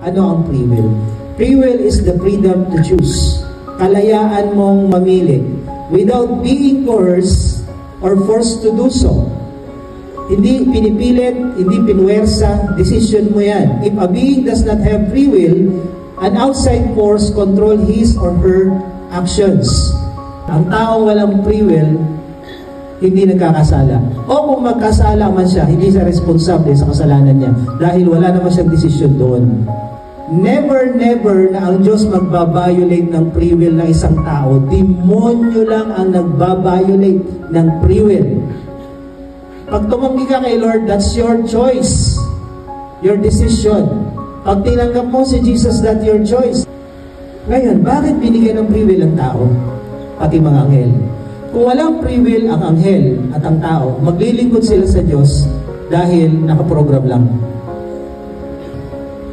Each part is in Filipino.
Ano ang free will? Free will is the freedom to choose. Kalayaan mong mamili without being coerced or forced to do so. Hindi pinipilit, hindi pinuwersa, decision mo yan. If a being does not have free will, an outside force control his or her actions. Ang taong walang free will, hindi nagkakasala. O kung magkasala man siya, hindi siya responsable sa kasalanan niya dahil wala naman siyang desisyon doon. Never, never na ang Diyos magbabiolate ng free will ng isang tao. Demonyo lang ang nagbabiolate ng free will. Pag tumanggi ka kay Lord, that's your choice. Your decision. Pag tinanggap mo si Jesus, that's your choice. Ngayon, bakit binigyan ng free will ang tao? Pati mga anghel. Kung walang free will ang anghel at ang tao, maglilingkod sila sa Diyos dahil nakaprogram lang.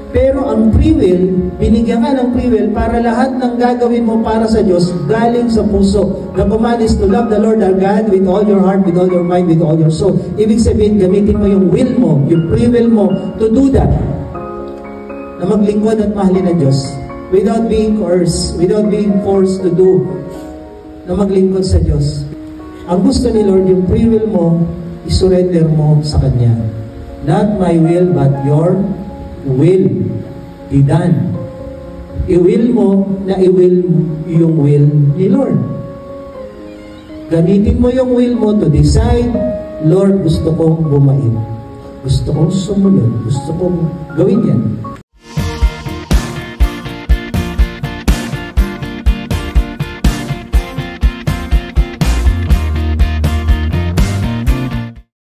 Pero ang free will, binigyan ka ng free will para lahat ng gagawin mo para sa Diyos galing sa puso. The command is to love the Lord our God with all your heart, with all your mind, with all your soul. Ibig sabihin, gamitin mo yung will mo, yung free will mo to do that. Na maglingkod at mahalin ang Diyos without being coerced, without being forced to do. Na maglingkod sa Diyos. Ang gusto ni Lord, yung free will mo, isurrender mo sa Kanya. Not my will, but your will be done. I-will mo na i-will yung will ni Lord. Gamitin mo yung will mo to decide, Lord, gusto kong bumait. Gusto kong sumunod. Gusto kong gawin yan.